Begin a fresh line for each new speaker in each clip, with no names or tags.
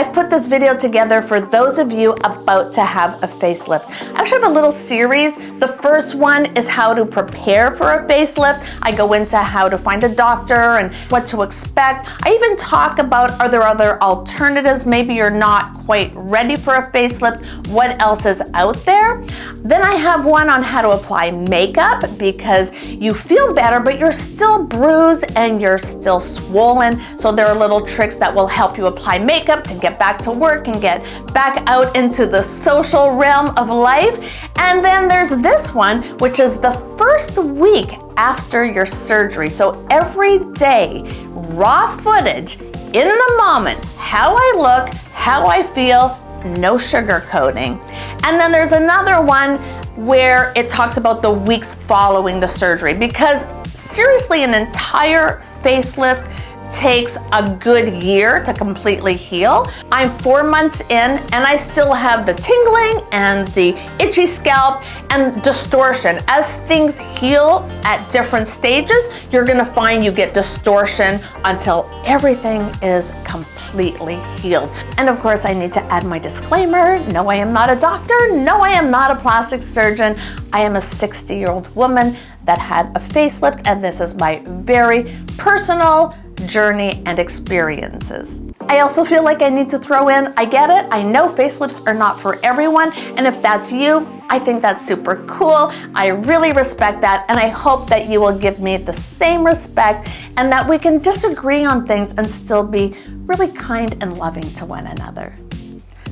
put this video together for those of you about to have a facelift. I actually have a little series. The first one is how to prepare for a facelift. I go into how to find a doctor and what to expect. I even talk about, are there other alternatives? Maybe you're not quite ready for a facelift. What else is out there? Then I have one on how to apply makeup, because you feel better, but you're still bruised and you're still swollen. So there are little tricks that will help you apply makeup to get back to work and get back out into the social realm of life. And then there's this one, which is the first week after your surgery. So every day, raw footage in the moment, how I look, how I feel, no sugarcoating. And then there's another one where it talks about the weeks following the surgery, because seriously, an entire facelift takes a good year to completely heal. I'm 4 months in and I still have the tingling and the itchy scalp and distortion. As things heal at different stages, you're gonna find you get distortion until everything is completely healed. And of course, I need to add my disclaimer. No, I am not a doctor. No, I am not a plastic surgeon. I am a 60-year-old woman that had a facelift, and this is my very personal journey and experiences. I also feel like I need to throw in, I get it, I know facelifts are not for everyone, and if that's you, I think that's super cool. I really respect that, and I hope that you will give me the same respect and that we can disagree on things and still be really kind and loving to one another.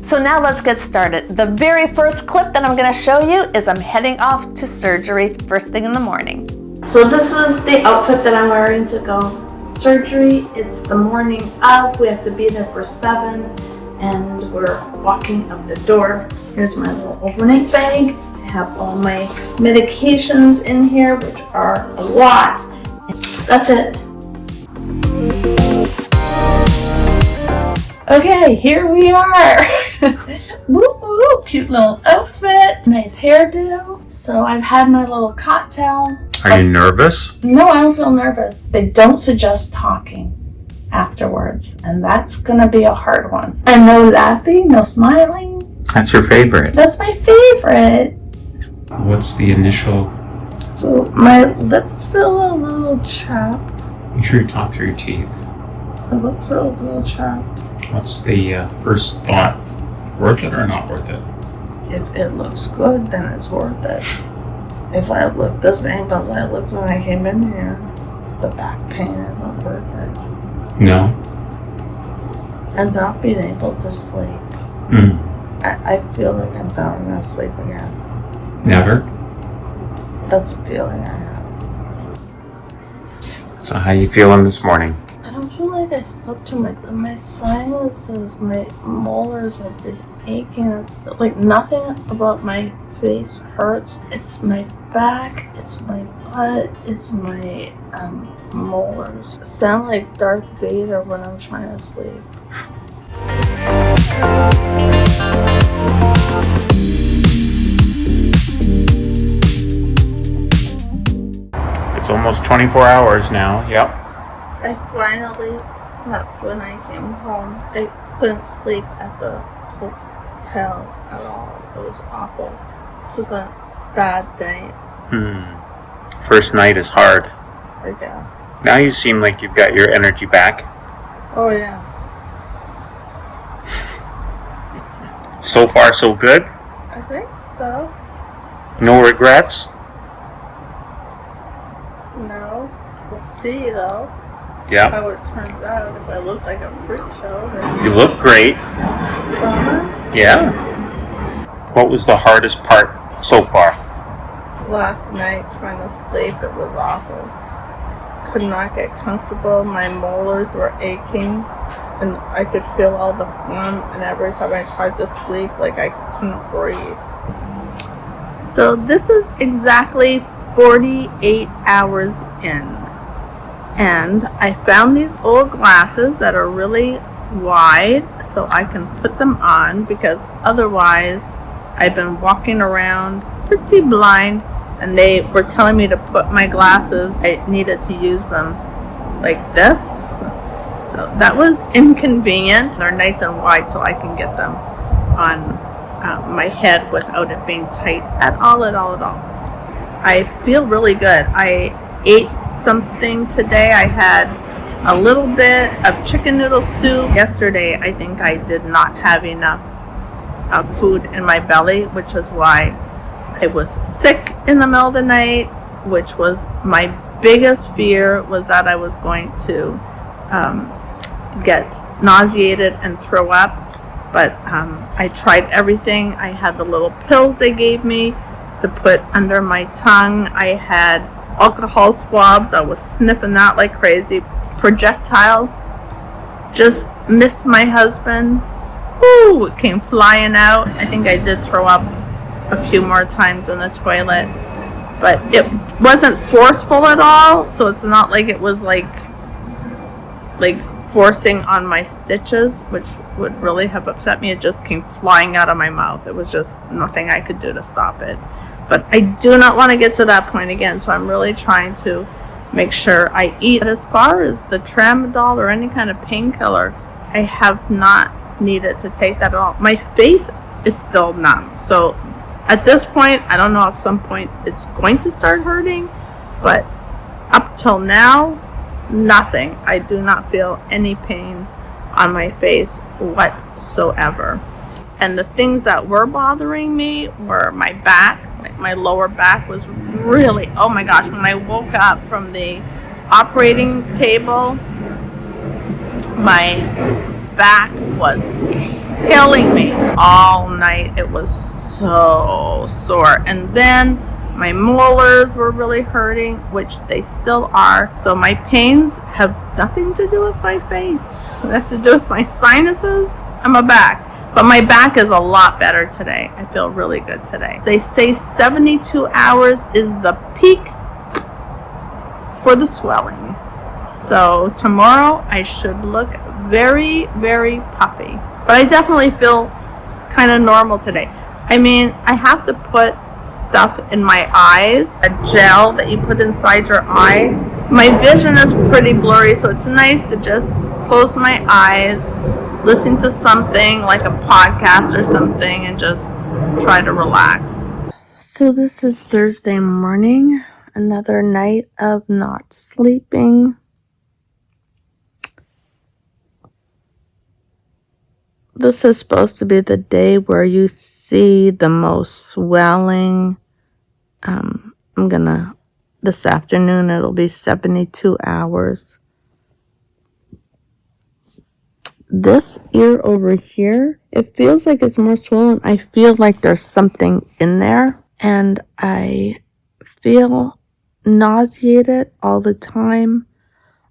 So now let's get started. The very first clip that I'm gonna show you is I'm heading off to surgery first thing in the morning. So this is the outfit that I'm wearing to go surgery. It's the morning of. We have to be there for 7 and we're walking out the door. Here's my little overnight bag. I have all my medications in here, which are a lot. That's it. Okay, here we are. Woo-hoo, cute little outfit, nice hairdo. So I've had my little cocktail.
Are you nervous?
No, I don't feel nervous. They don't suggest talking afterwards, and that's gonna be a hard one. And no laughing, no smiling.
That's your favorite.
That's my favorite.
What's the initial?
So my lips feel a little chapped.
Make sure you talk through your teeth.
The lips feel a little chapped.
What's the first thought? Worth it or not worth it?
If it looks good, then it's worth it. If I look the same as I looked when I came in here, the back pain isn't worth it.
No.
And not being able to sleep. I feel like I'm never gonna sleep again.
Never?
That's a feeling I have.
So how you feeling this morning?
I don't feel like I slept too much. My sinuses, my molars have been aching. It's like nothing about my face hurts. It's my back, it's my butt, it's my molars. I sound like Darth Vader when I'm trying to sleep.
It's almost 24 hours now. Yep.
I finally slept when I came home. I couldn't sleep at the hotel at all. It was awful. It was a bad night.
First night is hard.
Yeah.
Now you seem like you've got your energy back.
Oh yeah.
So far, so good?
I think so.
No regrets?
No. We'll see though.
Yeah.
How it turns out. If I look like a freak show, then
You look great.
promise.
Yeah. What was the hardest part so far?
Last night trying to sleep, it was awful. Could not get comfortable. My molars were aching and I could feel all the phlegm, and every time I tried to sleep, like I couldn't breathe.
So this is exactly 48 hours in. And I found these old glasses that are really wide so I can put them on, because otherwise I've been walking around pretty blind, and they were telling me to put my glasses, I needed to use them like this.
So that was inconvenient. They're nice and wide so I can get them on my head without it being tight at all. I feel really good. I ate something today. I had a little bit of chicken noodle soup. Yesterday, I think I did not have enough food in my belly, which is why I was sick in the middle of the night, which was my biggest fear, was that I was going to get nauseated and throw up. But I tried everything. I had the little pills they gave me to put under my tongue. I had alcohol swabs. I was sniffing that like crazy. Projectile. Just missed my husband. Woo! It came flying out. I think I did throw up a few more times in the toilet. But it wasn't forceful at all. So it's not like it was like forcing on my stitches, which would really have upset me. It just came flying out of my mouth. It was just nothing I could do to stop it. But I do not want to get to that point again, so I'm really trying to make sure I eat. As far as the tramadol or any kind of painkiller, I have not needed to take that at all. My face is still numb, so at this point, I don't know, at some point it's going to start hurting, but up till now, nothing. I do not feel any pain on my face whatsoever. And the things that were bothering me were my back. Like my lower back was really, oh my gosh, when I woke up from the operating table, my back was killing me all night. It was so sore. And then my molars were really hurting, which they still are. So my pains have nothing to do with my face. They have to do with my sinuses and my back. But my back is a lot better today. I feel really good today. They say 72 hours is the peak for the swelling. So tomorrow I should look very, very puffy. But I definitely feel kind of normal today. I mean, I have to put stuff in my eyes, a gel that you put inside your eye. My vision is pretty blurry, so it's nice to just close my eyes, listen to something like a podcast or something, and just try to relax. So this is Thursday morning, another night of not sleeping. This is supposed to be the day where you see the most swelling. This afternoon, it'll be 72 hours. This ear over here, it feels like it's more swollen. I feel like there's something in there, and I feel nauseated all the time.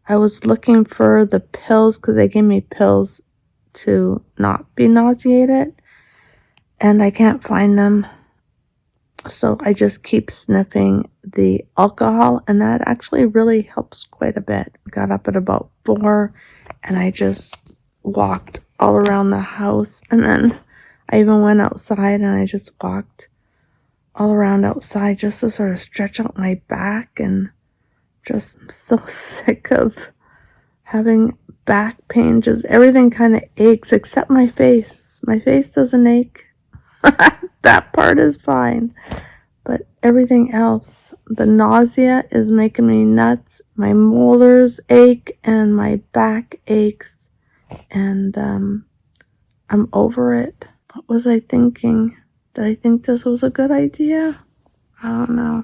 I was looking for the pills because they gave me pills to not be nauseated, and I can't find them. So I just keep sniffing the alcohol, and that actually really helps quite a bit. Got up at about 4, and I just walked all around the house, and then I even went outside and I just walked all around outside just to sort of stretch out my back, and just so sick of having back pain. Just everything kind of aches except my face. My face doesn't ache. That part is fine. But everything else, the nausea is making me nuts. My molars ache and my back aches. And I'm over it. What was I thinking? Did I think this was a good idea? I don't know.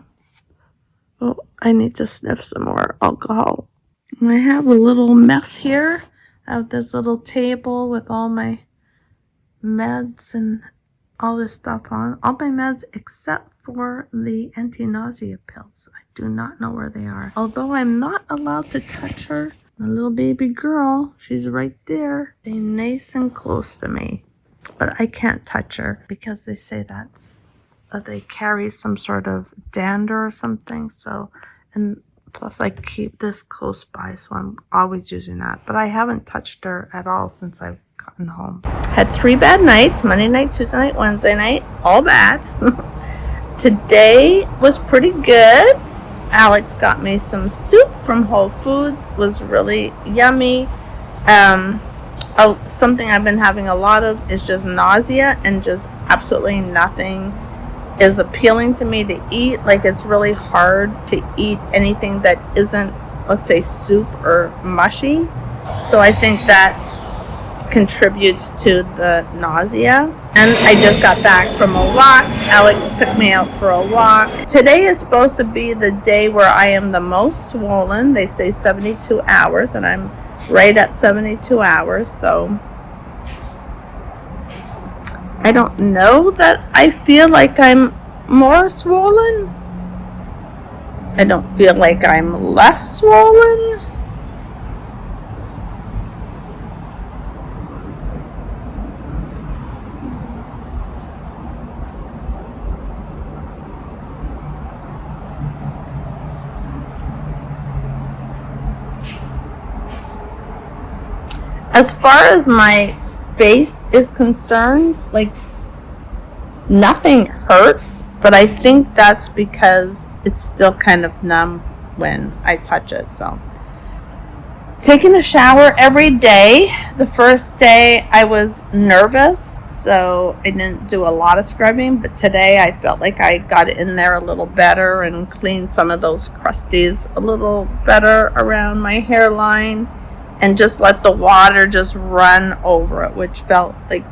Oh, I need to sniff some more alcohol. I have a little mess here. I have this little table with all my meds and all this stuff on. All my meds except for the anti-nausea pills. I do not know where they are. Although I'm not allowed to touch her. My little baby girl, she's right there. They're nice and close to me. But I can't touch her because they say that they carry some sort of dander or something. So, and plus I keep this close by, so I'm always using that. But I haven't touched her at all since I've gotten home. Had 3 bad nights, Monday night, Tuesday night, Wednesday night, all bad. Today was pretty good. Alex got me some soup from Whole Foods. It was really yummy. Something I've been having a lot of is just nausea, and just absolutely nothing is appealing to me to eat. Like, it's really hard to eat anything that isn't, let's say, soup or mushy. So I think that contributes to the nausea. And I just got back from a walk. Alex took me out for a walk. Today is supposed to be the day where I am the most swollen. They say 72 hours, and I'm right at 72 hours. So I don't know that I feel like I'm more swollen. I don't feel like I'm less swollen. As far as my face is concerned, like, nothing hurts, but I think that's because it's still kind of numb when I touch it. So, taking a shower every day. The first day I was nervous, so I didn't do a lot of scrubbing, but today I felt like I got in there a little better and cleaned some of those crusties a little better around my hairline, and just let the water just run over it, which felt like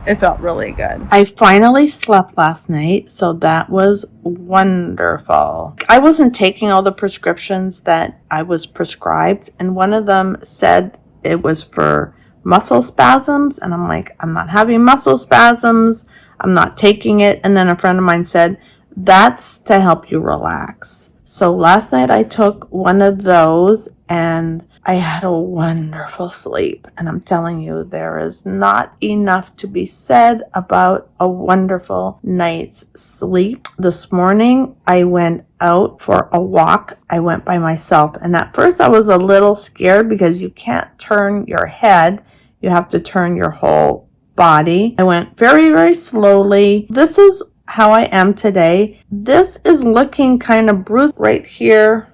it felt really good. I finally slept last night, so that was wonderful. I wasn't taking all the prescriptions that I was prescribed, and one of them said it was for muscle spasms, and I'm like, I'm not having muscle spasms, I'm not taking it. And then a friend of mine said, that's to help you relax. So last night I took one of those, and I had a wonderful sleep, and I'm telling you, there is not enough to be said about a wonderful night's sleep. This morning, I went out for a walk. I went by myself, and at first I was a little scared because you can't turn your head. You have to turn your whole body. I went very, very slowly. This is how I am today. This is looking kind of bruised right here.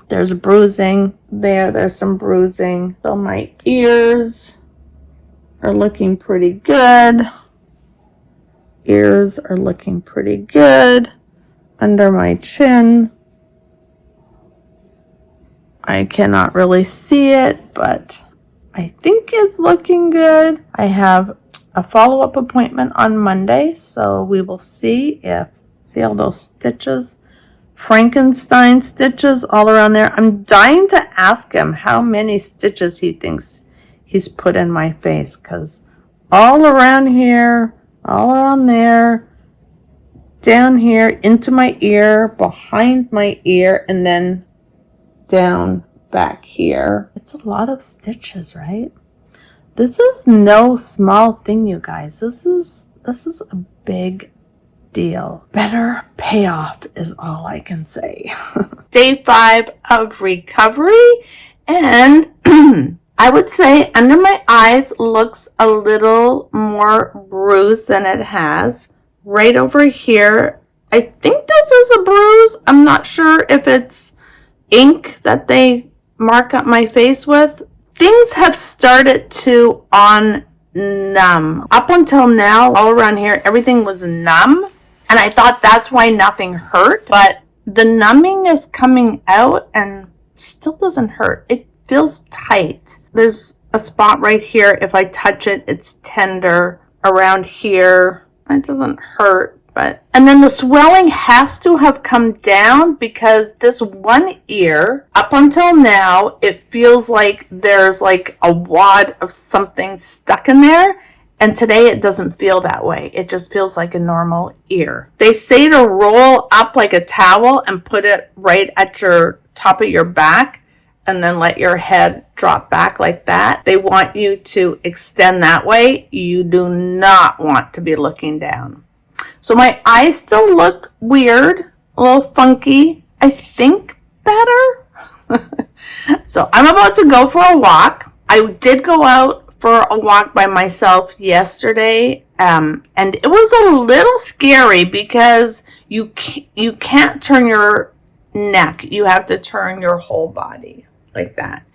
There's bruising there. There's some bruising. So my ears are looking pretty good. Ears are looking pretty good. Under my chin, I cannot really see it, but I think it's looking good. I have a follow-up appointment on Monday, so we will see all those stitches. Frankenstein stitches all around there. I'm dying to ask him how many stitches he thinks he's put in my face, because all around here, all around there, down here, into my ear, behind my ear, and then down back here. It's a lot of stitches, right? This is no small thing, you guys. This is a big deal. Better payoff is all I can say. Day 5 of recovery, and I would say under my eyes looks a little more bruised than it has. Right over here, I think this is a bruise. I'm not sure if it's ink that they mark up my face with. Things have started to numb. Up until now, all around here, everything was numb. And I thought that's why nothing hurt, but the numbing is coming out and still doesn't hurt. It feels tight. There's a spot right here. If I touch it, it's tender. Around here, it doesn't hurt, and then the swelling has to have come down, because this one ear, up until now, it feels like there's like a wad of something stuck in there. And today it doesn't feel that way. It just feels like a normal ear. They say to roll up like a towel and put it right at your top of your back, and then let your head drop back like that. They want you to extend that way. You do not want to be looking down. So my eyes still look weird, a little funky. I think better. So I'm about to go for a walk. I did go out for a walk by myself yesterday, and it was a little scary because you can't turn your neck. You have to turn your whole body like that.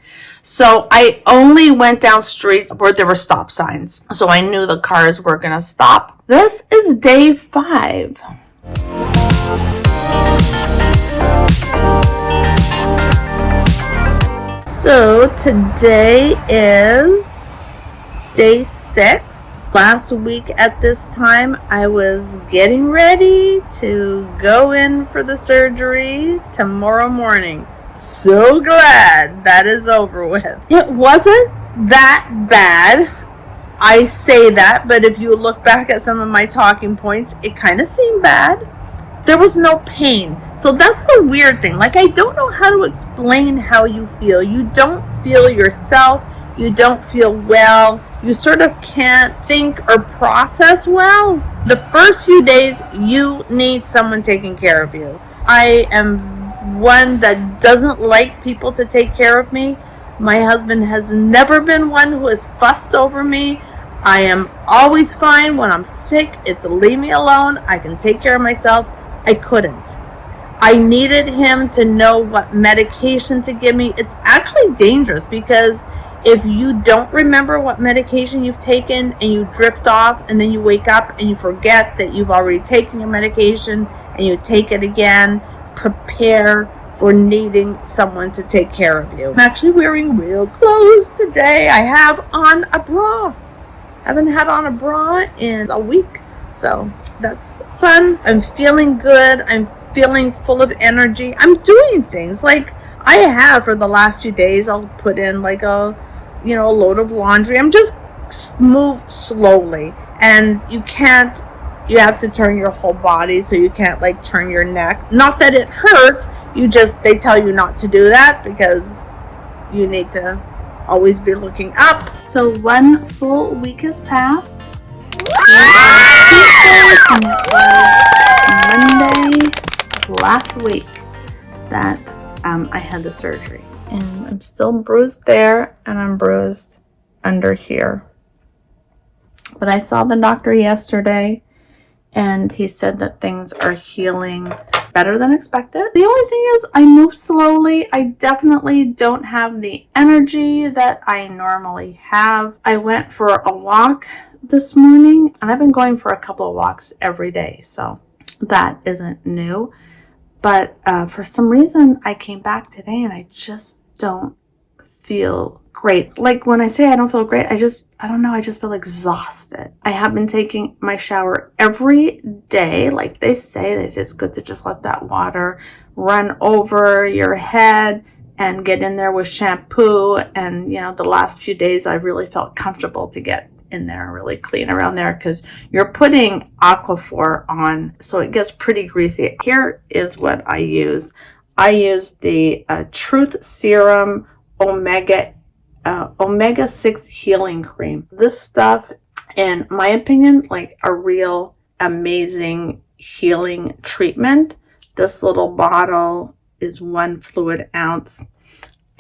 So I only went down streets where there were stop signs. So I knew the cars were going to stop. This is day 5. So today is day 6. Last week at this time, I was getting ready to go in for the surgery tomorrow morning. So glad that is over with. It wasn't that bad. I say that, but if you look back at some of my talking points, it kind of seemed bad. There was no pain. So that's the weird thing. Like, I don't know how to explain how you feel. You don't feel yourself. You don't feel well. You sort of can't think or process well. The first few days, you need someone taking care of you. I am one that doesn't like people to take care of me. My husband has never been one who has fussed over me. I am always fine when I'm sick. It's leave me alone. I can take care of myself. I couldn't. I needed him to know what medication to give me. It's actually dangerous because if you don't remember what medication you've taken and you drift off and then you wake up and you forget that you've already taken your medication and you take it again, prepare for needing someone to take care of you. I'm actually wearing real clothes today. I have on a bra. I haven't had on a bra in a week, so that's fun. I'm feeling good. I'm feeling full of energy. I'm doing things like I have for the last few days. I'll put in like a load of laundry. I'm just move slowly, and you have to turn your whole body, so you can't like turn your neck. Not that it hurts. They tell you not to do that because you need to always be looking up. So 1 full week has passed. And it was Monday last week that I had the surgery. And I'm still bruised there, and I'm bruised under here. But I saw the doctor yesterday, and he said that things are healing better than expected. The only thing is I move slowly. I definitely don't have the energy that I normally have. I went for a walk this morning, and I've been going for a couple of walks every day, so that isn't new. But for some reason, I came back today and I just don't feel great. Like when I say I don't feel great, I don't know, I just feel exhausted. I have been taking my shower every day. Like they say it's good to just let that water run over your head and get in there with shampoo. And, the last few days I really felt comfortable to get in there and really clean around there because you're putting Aquaphor on, so it gets pretty greasy. Here is what I use. I use the Truth Serum Omega 6 Healing Cream. This stuff, in my opinion, like a real amazing healing treatment. This little bottle is 1 fluid ounce.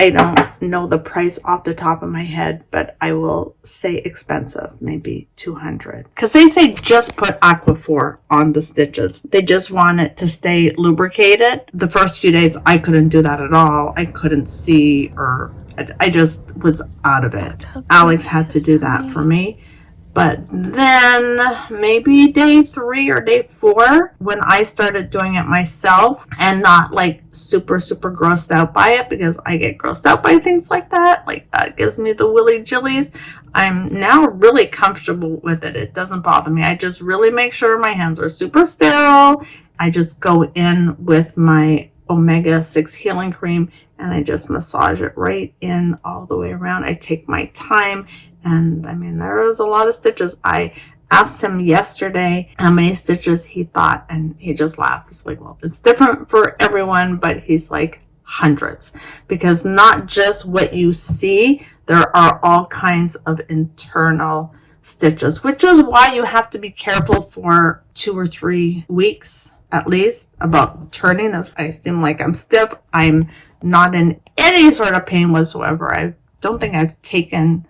I don't know the price off the top of my head, but I will say expensive, maybe $200. Because they say just put Aquaphor on the stitches. They just want it to stay lubricated. The first few days, I couldn't do that at all. I couldn't see, or I just was out of it. Alex had to do that for me. But then maybe day 3 or day 4, when I started doing it myself and not like super grossed out by it, because I get grossed out by things like that. Like that gives me the willy jillies. I'm now really comfortable with it. It doesn't bother me. I just really make sure my hands are super sterile. I just go in with my Omega 6 Healing Cream and I just massage it right in all the way around. I take my time. And I mean, there was a lot of stitches. I asked him yesterday how many stitches he thought, and he just laughed. He's like, well, it's different for everyone, but he's like hundreds. Because not just what you see, there are all kinds of internal stitches, which is why you have to be careful for 2 or 3 weeks at least about turning. That's why I seem like I'm stiff. I'm not in any sort of pain whatsoever. I don't think I've taken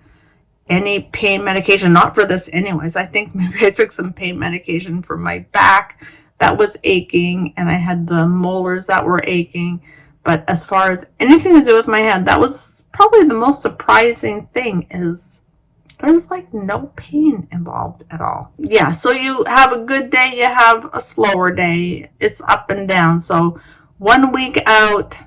any pain medication, not for this anyways. I think maybe I took some pain medication for my back that was aching, and I had the molars that were aching. But as far as anything to do with my head, that was probably the most surprising thing is there's like no pain involved at all. Yeah, so you have a good day, you have a slower day. It's up and down. So 1 week out,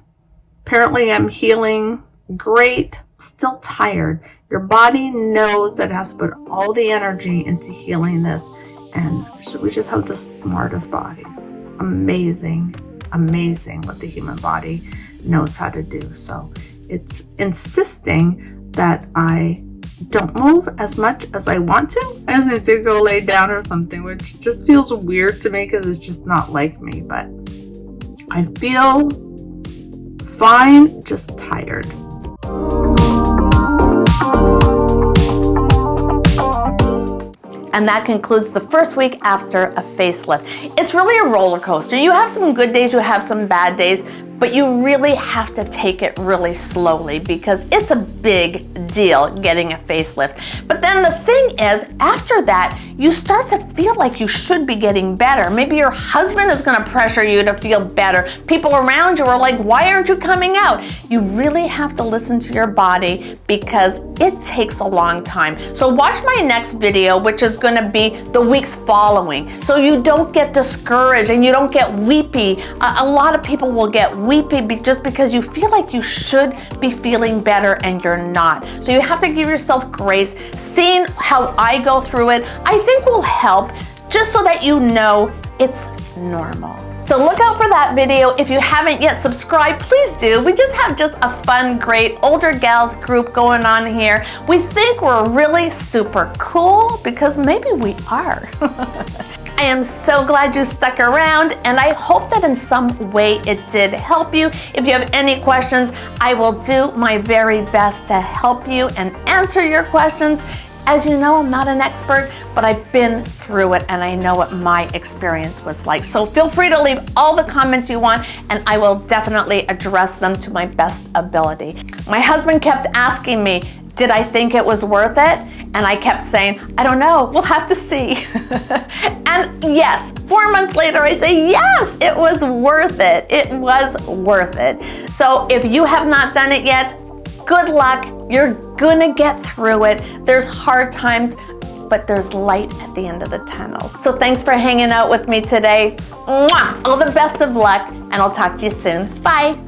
apparently I'm healing great, still tired. Your body knows that it has to put all the energy into healing this. And we just have the smartest bodies. Amazing, amazing what the human body knows how to do. So it's insisting that I don't move as much as I want to. I just need to go lay down or something, which just feels weird to me because it's just not like me. But I feel fine, just tired.
And that concludes the first week after a facelift. It's really a roller coaster. You have some good days, you have some bad days, but you really have to take it really slowly because it's a big deal getting a facelift. But then the thing is, after that, you start to feel like you should be getting better. Maybe your husband is gonna pressure you to feel better. People around you are like, why aren't you coming out? You really have to listen to your body because it takes a long time. So watch my next video, which is gonna be the weeks following, so you don't get discouraged and you don't get weepy. A lot of people will get weepy just because you feel like you should be feeling better and you're not. So you have to give yourself grace. Seeing how I go through it, I think will help, just so that you know it's normal. So look out for that video. If you haven't yet subscribed, please do. We just have a fun, great older gals group going on here. We think we're really super cool because maybe we are. I am so glad you stuck around, and I hope that in some way it did help you. If you have any questions, I will do my very best to help you and answer your questions. As you know, I'm not an expert, but I've been through it and I know what my experience was like. So feel free to leave all the comments you want and I will definitely address them to my best ability. My husband kept asking me, did I think it was worth it? And I kept saying, I don't know, we'll have to see. And yes, 4 months later, I say, yes, it was worth it. It was worth it. So if you have not done it yet, good luck. You're gonna get through it. There's hard times, but there's light at the end of the tunnel. So thanks for hanging out with me today. Mwah! All the best of luck, and I'll talk to you soon. Bye.